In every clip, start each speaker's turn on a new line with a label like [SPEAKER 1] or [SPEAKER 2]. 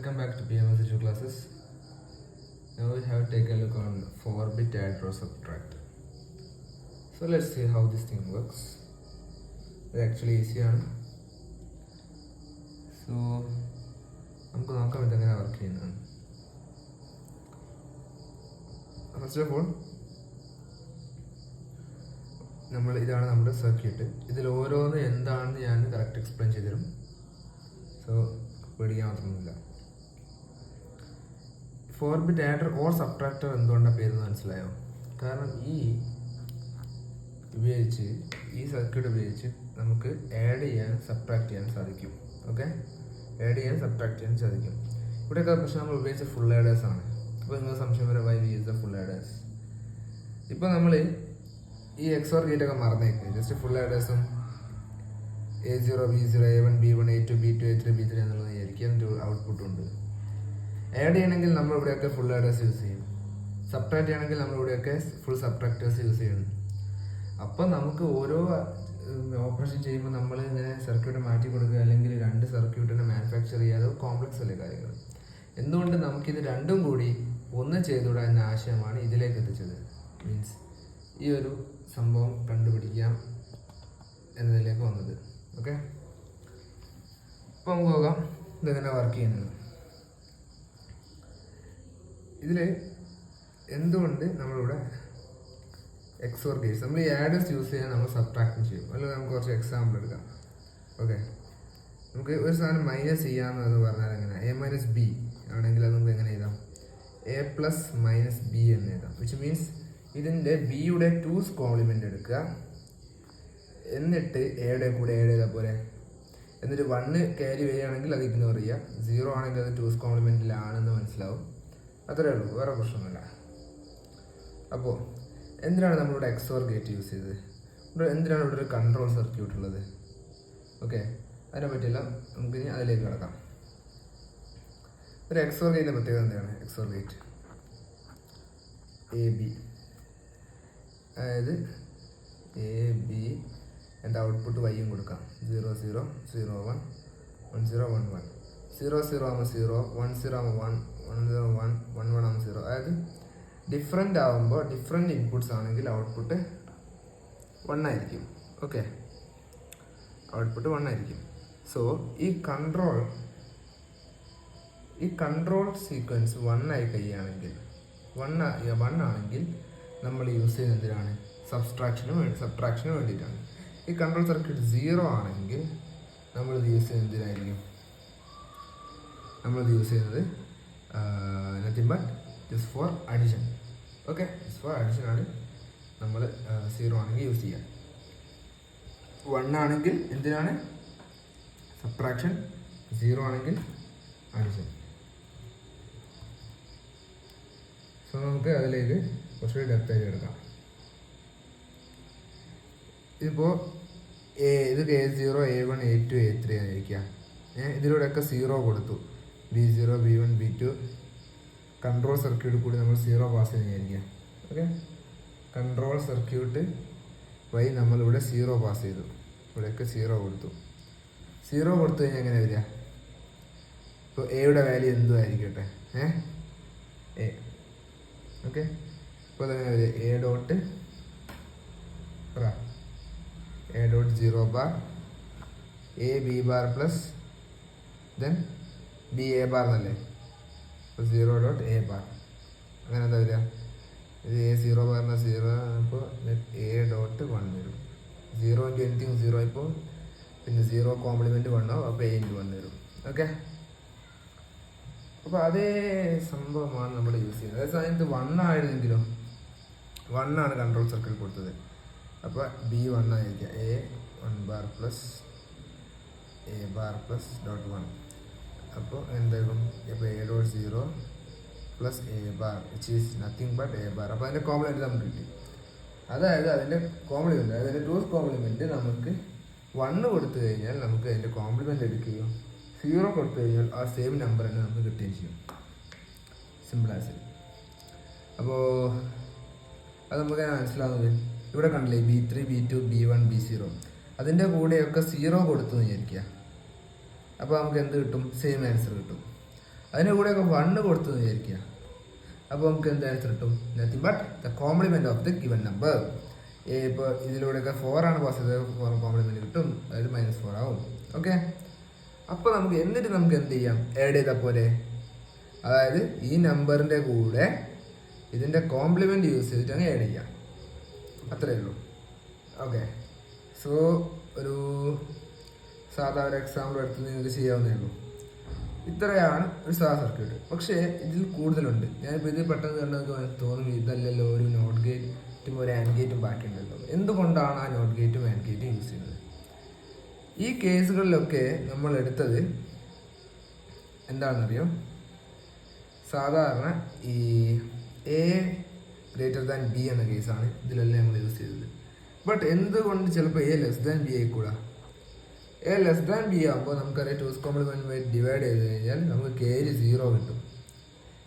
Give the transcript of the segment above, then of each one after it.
[SPEAKER 1] Welcome back to PMS2 classes. Now we have to take a look on 4-bit add or subtract. So let's see how this thing works. It's actually easy. So നമുക്ക് നോക്കാം ഇതെങ്ങനെ work ചെയ്യുന്നതാണ്. First of all ഇതാണ് നമ്മുടെ circuit. ഇതിൽ ഓരോന്ന് എന്താണെന്ന് ഞാൻ കറക്റ്റ് എക്സ്പ്ലെയിൻ ചെയ്തുതരും. സോ പേടിക്കാൻ മാത്രമൊന്നുമില്ല. 4-bit ആഡർ ഓർ സബ്ട്രാക്ടർ എന്തുകൊണ്ടാണ് പേര് മനസ്സിലായോ? കാരണം ഈ സർക്യൂട്ട് ഉപയോഗിച്ച് നമുക്ക് ആഡ് ചെയ്യാൻ സബ്ട്രാക്ട് ചെയ്യാൻ സാധിക്കും. ഓക്കെ, ആഡ് ചെയ്യാൻ സബ്ട്രാക്ട് ചെയ്യാൻ സാധിക്കും. ഇവിടെയൊക്കെ പക്ഷേ നമ്മൾ ഉപയോഗിച്ച ഫുൾ ആഡേഴ്സ് ആണ്. അപ്പോൾ നിങ്ങൾ സംശയം വരെ why we use the full adders. ഇപ്പോൾ നമ്മൾ ഈ XOR ഗേറ്റൊക്കെ മറന്നേക്ക്. ജസ്റ്റ് ഫുൾ ആഡേഴ്സും A0, B0, A1, B1, A2, B2, A3, B3 എന്നുള്ളത് ആയിരിക്കും. അതിൻ്റെ ഔട്ട്പുട്ട് ഉണ്ട്. ആഡ് ചെയ്യണമെങ്കിൽ നമ്മൾ ഇവിടെയൊക്കെ ഫുൾ ആഡേഴ്സ് യൂസ് ചെയ്യും. സബ്ട്രാക്ട് ചെയ്യണമെങ്കിൽ നമ്മളിവിടെയൊക്കെ ഫുൾ സബ്ട്രാക്ടേഴ്സ് യൂസ് ചെയ്യണം. അപ്പം നമുക്ക് ഓരോ ഓപ്പറേഷൻ ചെയ്യുമ്പോൾ നമ്മൾ ഇങ്ങനെ സർക്യൂട്ട് മാറ്റി കൊടുക്കുക, അല്ലെങ്കിൽ രണ്ട് സർക്യൂട്ടിനെ മാനുഫാക്ചർ ചെയ്യാതെ കോംപ്ലക്സ് അല്ലേ കാര്യങ്ങൾ. എന്തുകൊണ്ട് നമുക്കിത് രണ്ടും കൂടി ഒന്ന് ചെയ്തുകൂടാ എന്ന ആശയമാണ് ഇതിലേക്ക് എത്തിച്ചത്. മീൻസ് ഈ ഒരു സംഭവം കണ്ടുപിടിക്കാം എന്നതിലേക്ക് വന്നത്. ഓക്കെ, അപ്പോൾ നമുക്ക് നോക്കാം ഇതെങ്ങനെ വർക്ക് ചെയ്യുന്നത്. ഇതിൽ എന്തുകൊണ്ട് നമ്മളിവിടെ XOR ഗേറ്റ്സ് നമ്മൾ ഈ ആഡേഴ്സ് യൂസ് ചെയ്യാൻ നമ്മൾ സബ്ട്രാക്ഷൻ ചെയ്യും. അല്ലെങ്കിൽ നമുക്ക് കുറച്ച് എക്സാമ്പിൾ എടുക്കാം. ഓക്കെ, നമുക്ക് ഒരു സാധനം മൈനസ് ചെയ്യാമെന്ന് പറഞ്ഞാൽ എങ്ങനെ A - B ആണെങ്കിൽ അത് നമുക്ക് എങ്ങനെ എഴുതാം? A + - B എന്ന് എഴുതാം. വിച്ച് മീൻസ് ഇതിൻ്റെ ബിയുടെ 2's കോംപ്ലിമെൻ്റ് എടുക്കുക, എന്നിട്ട് എയുടെ കൂടെ ആഡ് ചെയ്താൽ പോലെ. എന്നിട്ട് 1 ക്യാരി വരികയാണെങ്കിൽ അത് ഇഗ്നോർ ചെയ്യുക, 0 ആണെങ്കിൽ അത് 2's കോംപ്ലിമെൻറ്റിലാണെന്ന് മനസ്സിലാവും. അത്രേ ഉള്ളൂ, വേറെ പ്രശ്നമൊന്നുമില്ല. അപ്പോൾ എന്തിനാണ് നമ്മളിവിടെ XOR ഗേറ്റ് യൂസ് ചെയ്തത്? എന്തിനാണ് ഇവിടെ ഒരു കൺട്രോൾ സർക്യൂട്ട് ഉള്ളത്? ഓക്കെ, അതിനെ പറ്റിയെല്ലാം നമുക്കിനി അതിലേക്ക് കിടക്കാം. ഒരു XOR ഗേറ്റിൻ്റെ പ്രത്യേകത എന്താണ്? XOR ഗേറ്റ് AB, അതായത് AB എൻ്റെ ഔട്ട്പുട്ട് വൈയും കൊടുക്കാം. 0 0 0 1 1 0 1 1 0 0 ആകുമ്പോൾ 0 1 0 ആകുമ്പോൾ 1 1 0 1 1 1 ആകുമ്പോൾ 0. അതായത് ഡിഫറെൻ്റ് ആകുമ്പോൾ ഡിഫറെൻ്റ് ഇൻപുട്സ് ആണെങ്കിൽ ഔട്ട്പുട്ട് 1 ആയിരിക്കും. ഓക്കെ, ഔട്ട്പുട്ട് 1 ആയിരിക്കും. സോ ഈ കൺട്രോൾ സീക്വൻസ് 1 ആയി കഴിയുകയാണെങ്കിൽ 1 ആണെങ്കിൽ നമ്മൾ യൂസ് ചെയ്യുന്നത് എന്തിനാണ്? സബ്ട്രാക്ഷന് വേണ്ടിയിട്ടാണ്. ഈ കൺട്രോൾ സർക്യൂട്ട് 0 ആണെങ്കിൽ നമ്മളിത് യൂസ് ചെയ്യുന്നത് എന്തിനായിരിക്കും? നമ്മളിത് യൂസ് ചെയ്യുന്നത് nothing but just for addition. Okay, just for addition ആണ് നമ്മൾ 0 ആണെങ്കിൽ യൂസ് ചെയ്യുക. 1 ആണെങ്കിൽ എന്തിനാണ്? സബ്ട്രാക്ഷൻ. 0 ആണെങ്കിൽ അഡിഷൻ. സോ നമുക്ക് അതിലേക്ക് കുറച്ചുകൂടി ഡെപ്തായിട്ട് എടുക്കാം. ഇതിപ്പോൾ ഇത് A0, A1, A2, A3 ആയിരിക്കാം. ഇതിലൂടെയൊക്കെ 0 കൊടുത്തു. B0, B1, B2 control circuit കൂടി നമ്മൾ 0 പാസ് ചെയ്യുന്നതായിരിക്കാം. ഓക്കെ, കൺട്രോൾ സർക്യൂട്ട് വഴി നമ്മളിവിടെ 0 പാസ് ചെയ്തു. ഇവിടെയൊക്കെ 0 കൊടുത്തു. 0 കൊടുത്തു കഴിഞ്ഞാൽ എങ്ങനെ വരിക? ഇപ്പോൾ എയുടെ വാല്യൂ എന്തും ആയിരിക്കട്ടെ, എ. ഓക്കെ, ഇപ്പോൾ അതെങ്ങനെ വരിക? A dot 0 bar A B bar plus then B A bar എന്നല്ലേ? അപ്പോൾ 0 dot A bar അങ്ങനെ എന്താ വരിക? ഇത് A0 ബാറിന് 0 അപ്പോൾ A dot 1 വരും. 0 into anything 0 ഇപ്പോൾ പിന്നെ 0 കോംപ്ലിമെൻറ്റ് 1 ആവും. അപ്പോൾ A into 1 വരും. ഓക്കെ, അപ്പോൾ അതേ സംഭവമാണ് നമ്മൾ യൂസ് ചെയ്യുന്നത്. അതേ സമയത്ത് 1 ആയിരുന്നെങ്കിലോ 1 ആണ് കൺട്രോൾ സർക്യൂട്ട് കൊടുത്തത്. അപ്പോൾ B1 ആയിരിക്കാം. A1 bar plus A bar plus dot 1. അപ്പോൾ എന്തായാലും ഇപ്പോൾ A dot 0 plus A bar which is nothing but A bar. അപ്പോൾ അതിൻ്റെ കോംപ്ലിമെൻറ്റ് നമുക്ക് കിട്ടി. അതായത് അതിൻ്റെ കോംപ്ലിമെൻറ്റ്, അതായത് അതിൻ്റെ 2's കോംപ്ലിമെൻറ്റ് നമുക്ക് 1 കൊടുത്തു കഴിഞ്ഞാൽ നമുക്ക് അതിൻ്റെ കോംപ്ലിമെൻറ്റ് എടുക്കുകയോ 0 കൊടുത്തു കഴിഞ്ഞാൽ ആ സെയിം നമ്പർ തന്നെ നമുക്ക് കിട്ടുകയും ചെയ്യും. Simple as. അപ്പോൾ അത് നമുക്ക് മനസ്സിലാവുന്നത് ഇവിടെ കണ്ടില്ലേ? B3, B2, B1, B0 അതിൻ്റെ കൂടെയൊക്കെ 0 കൊടുത്തു എന്ന് വിചാരിക്കുക. അപ്പോൾ നമുക്ക് എന്ത് കിട്ടും? സെയിം ആൻസർ കിട്ടും. അതിൻ്റെ കൂടെയൊക്കെ 1 കൊടുത്തു വിചാരിക്കുക. അപ്പോൾ നമുക്ക് എന്താ ആൻസർ കിട്ടും? Nothing but the compliment of the given number. ഇപ്പോൾ ഇതിലൂടെയൊക്കെ 4 ആണ് പാസ് ചെയ്തത്, 4 കോംപ്ലിമെൻറ്റ് കിട്ടും, അതായത് -4 ആവും. ഓക്കെ, അപ്പോൾ നമുക്ക് എന്നിട്ട് നമുക്ക് എന്ത് ചെയ്യാം? ആഡ് ചെയ്താൽ പോലെ, അതായത് ഈ നമ്പറിൻ്റെ കൂടെ ഇതിൻ്റെ കോംപ്ലിമെൻറ്റ് യൂസ് ചെയ്തിട്ട് അങ്ങ് ആഡ് ചെയ്യാം, അത്രയേ ഉള്ളൂ. ഓക്കെ, സോ ഒരു സാധാ ഒരു എക്സാമ്പിൾ എടുത്ത് നിങ്ങൾക്ക് ചെയ്യാവുന്നേ ഉള്ളൂ. ഇത്രയാണ് ഒരു സാധാ സർക്യൂട്ട്. പക്ഷേ ഇതിൽ കൂടുതലുണ്ട്. ഞാനിപ്പോൾ ഇത് പെട്ടെന്ന് കണ്ടത് തോന്നും ഇതല്ലല്ലോ, ഒരു നോട്ട് ഗേറ്റും ഒരു ആൻഡ് ഗേറ്റും ബാക്കിയുണ്ടല്ലോ. എന്തുകൊണ്ടാണ് ആ നോട്ട് ഗേറ്റും ആൻഡ് ഗേറ്റും യൂസ് ചെയ്യുന്നത്? ഈ കേസുകളിലൊക്കെ നമ്മൾ എടുത്തത് എന്താണെന്നറിയോ? സാധാരണ ഈ A > B എന്ന കേസാണ് ഇതിലെല്ലാം നമ്മൾ യൂസ് ചെയ്തത്. ബട്ട് എന്തുകൊണ്ട് ചിലപ്പോൾ A < B ആയിക്കൂടാ? A < B ആകുമ്പോൾ നമുക്കറിയാം 2's കോംപ്ലിമെൻറ്റ് ഡിവൈഡ് ചെയ്ത് കഴിഞ്ഞാൽ നമുക്ക് KL 0 കിട്ടും.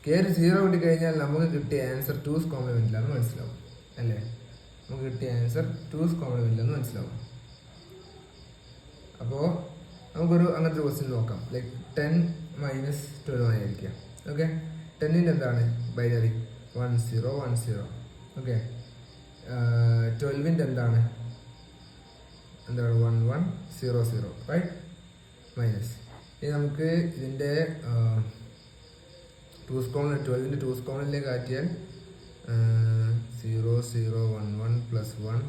[SPEAKER 1] KL 0 കിട്ടിക്കഴിഞ്ഞാൽ നമുക്ക് കിട്ടിയ ആൻസർ 2's കോംപ്ലിമെൻറ്റിലാണെന്ന് മനസ്സിലാവും, അല്ലേ? നമുക്ക് കിട്ടിയ ആൻസർ 2's കോംപ്ലിമെൻറ്റിലാണെന്ന് മനസ്സിലാവും. അപ്പോൾ നമുക്കൊരു അങ്ങനത്തെ ക്വസ്റ്റ്യൻ നോക്കാം. ലൈക്ക് 10 - 12 ആയിരിക്കാം. ഓക്കെ, 10ൻ്റെ എന്താണ്? ബൈനറി 1 0 1 0. ഓക്കെ, 12ൻ്റെ എന്താണ്? 1 1 0 0, റൈറ്റ്? മൈനസ്. ഇനി നമുക്ക് ഇതിൻ്റെ 2's കോംപ്ലിമെൻറ്റ് 12ൻ്റെ 2's കോംപ്ലിമെൻറ്റിലേക്ക് ആക്കിയാൽ 0 0 1 1 + 1.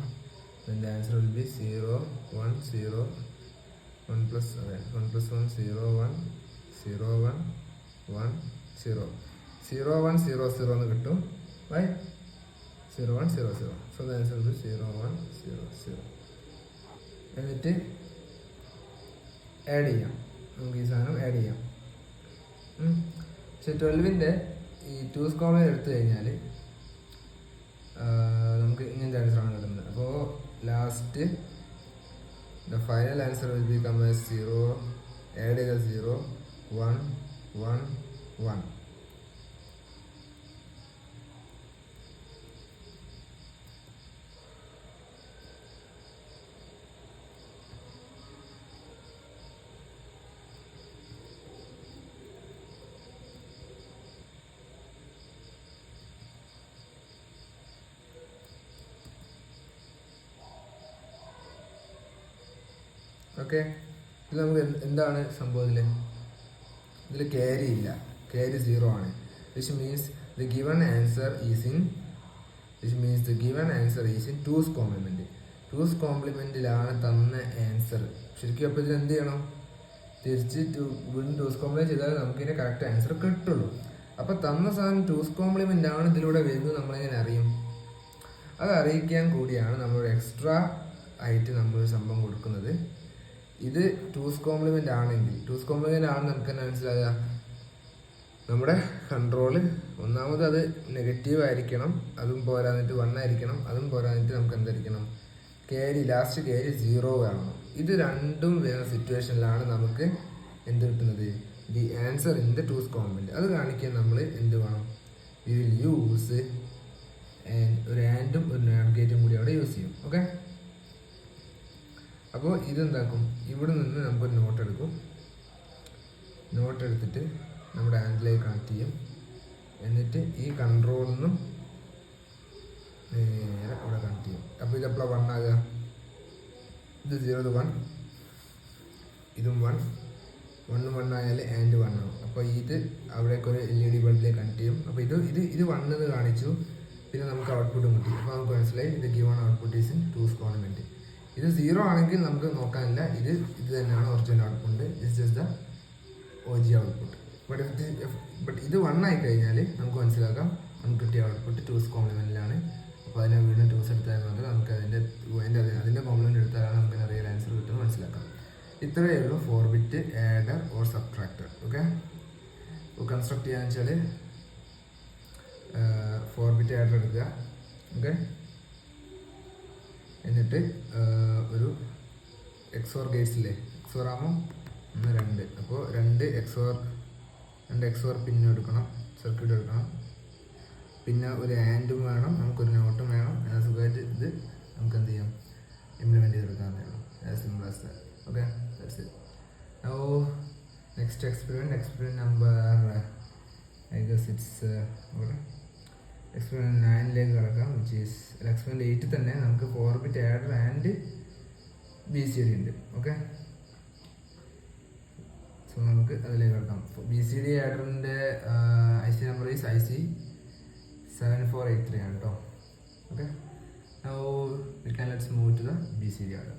[SPEAKER 1] ഇതിൻ്റെ ആൻസർ വിൽ ബി 0 1 0 1 + 1 + 1 0 1 0 1 1 0 0 1 0 0 എന്ന് കിട്ടും, right? 0 1 0 0. So the answer will be 0 1 0 0. എന്നിട്ട് ആഡ് ചെയ്യാം, നമുക്ക് ഈ സാധനം ആഡ് ചെയ്യാം. പക്ഷെ 12ൻ്റെ ഈ 2's കോംപ്ലിമെൻറ്റ് എടുത്തു കഴിഞ്ഞാൽ നമുക്ക് ഇങ്ങനത്തെ ആൻസറാണ് കിട്ടുന്നത്. അപ്പോൾ last the final answer will become 0, add ചെയ്ത 0 1 1 1. ഓക്കെ, ഇതിൽ നമുക്ക് എന്താണ് സംഭവം? ഇതിൽ ക്യാരി ഇല്ല, ക്യാരി 0 ആണ്. Which means the given answer is in 2's compliment. 2's കോംപ്ലിമെൻറ്റിലാണ് തന്ന ആൻസർ. ശരിക്കും അപ്പോൾ ഇതിൽ എന്ത് ചെയ്യണം? തിരിച്ച് വീണ്ടും 2's കോംപ്ലിമെൻറ്റ് ചെയ്താൽ നമുക്കിതിൻ്റെ കറക്റ്റ് ആൻസർ കിട്ടുള്ളൂ. അപ്പോൾ തന്ന സാധനം 2's കോംപ്ലിമെൻ്റ് ആണ് ഇതിലൂടെ വരുന്നത് നമ്മളെങ്ങനെ അറിയും? അത് അറിയിക്കാൻ കൂടിയാണ് നമ്മൾ എക്സ്ട്രാ ആയിട്ട് നമ്മളൊരു സംഭവം കൊടുക്കുന്നത്. ഇത് 2's കോംപ്ലിമെൻ്റ് ആണെങ്കിൽ, 2's കോംപ്ലിമെൻ്റ് ആണ് നമുക്ക് തന്നെ മനസ്സിലാകുക. നമ്മുടെ കൺട്രോള് ഒന്നാമത് അത് നെഗറ്റീവ് ആയിരിക്കണം, അതും പോരാന്നിട്ട് 1 ആയിരിക്കണം, അതും പോരാന്നിട്ട് നമുക്ക് എന്തായിരിക്കണം? ലാസ്റ്റ് ക്യാരി 0 വേണം. ഇത് രണ്ടും വരുന്ന സിറ്റുവേഷനിലാണ് നമുക്ക് എന്ത് കിട്ടുന്നത്? The answer in the 2's compliment. അത് കാണിക്കാൻ നമ്മൾ എന്ത് വേണം? വി വിൽ യൂസ് ഒരു ആൻഡും ഒരു നോട്ട് ഗേറ്റും കൂടി അവിടെ യൂസ് ചെയ്യും. ഓക്കെ, അപ്പോൾ ഇതെന്താക്കും? ഇവിടെ നിന്ന് നമുക്കൊരു നോട്ട് എടുക്കും. നോട്ട് എടുത്തിട്ട് നമ്മുടെ ആൻഡിലേക്ക് കണക്ട് ചെയ്യും. എന്നിട്ട് ഈ കൺട്രോളിൽ നിന്നും നേരെ ഇവിടെ കണക്ട് ചെയ്യും. അപ്പോൾ ഇതെപ്പോഴാണ് 1 ആകുക? ഇത് 0 1, ഇതും 1 1 ആയാൽ ആൻഡ് 1 ആവും. അപ്പോൾ ഇത് അവിടേക്കൊരു LED ബൾബിലേക്ക് കണക്ട് ചെയ്യും. അപ്പോൾ ഇത് 1 എന്ന് കാണിച്ചു. പിന്നെ നമുക്ക് ഔട്ട്പുട്ടും കിട്ടി. അപ്പോൾ നമുക്ക് മനസ്സിലായി ഇത് given output is in 2's compliment. ഇത് 0 ആണെങ്കിൽ നമുക്ക് നോക്കാനില്ല, ഇത് തന്നെയാണ് original output. It's just the OG output. But ഇത് 1 ആയി കഴിഞ്ഞാൽ നമുക്ക് മനസ്സിലാക്കാം നമുക്ക് കിട്ടിയ ഔട്ട്പുട്ട് 2's കോംപ്ലിമെൻറ്റിലാണ്. അപ്പോൾ അതിനെ വീണ്ടും 2's എടുത്താൽ മാത്രമേ നമുക്ക് അതിൻ്റെ കോംപ്ലിമെൻറ്റ് എടുത്താലാണ് നമുക്ക് റിയൽ ആൻസർ കിട്ടുന്നത് മനസ്സിലാക്കാം. ഇത്രയേ ഉള്ളൂ 4-bit adder or subtractor. Okay, അപ്പോൾ കൺസ്ട്രക്ട് ചെയ്യാന്ന് വെച്ചാൽ 4-bit ആഡർ എടുക്കുക. ഓക്കെ, എന്നിട്ട് ഒരു XOR ഗേറ്റ്സ് ഇല്ലേ, XOR ആകുമ്പോൾ 1 2, അപ്പോൾ 2 XOR പിന്നും എടുക്കണം, സർക്യൂട്ട് എടുക്കണം. പിന്നെ ഒരു ആൻഡും വേണം, നമുക്കൊരു നോട്ടും വേണം. സുഖമായിട്ട് ഇത് നമുക്ക് എന്ത് ചെയ്യാം? ഇംപ്ലിമെൻറ്റ് ചെയ്തെടുക്കാവുന്നേ ഉള്ളൂ. As simple as that. Okay, that's it. Now next experiment number it's ഇവിടെ എക്സ്പെരിമെൻറ്റ് 9ലേക്ക് കിടക്കാം, വിച്ച് ഈസ് എക്സ്പെരിമെൻറ്റ് 8 തന്നെ നമുക്ക് 4-bit ആഡർ ആൻഡ് BCD ഉണ്ട്. ഓക്കെ, സോ നമുക്ക് അതിലേക്ക് കിടക്കാം. BCD ആഡറിൻ്റെ IC number is IC 7483 ആണ് കേട്ടോ. Okay, now we can let's move to the BCD adder.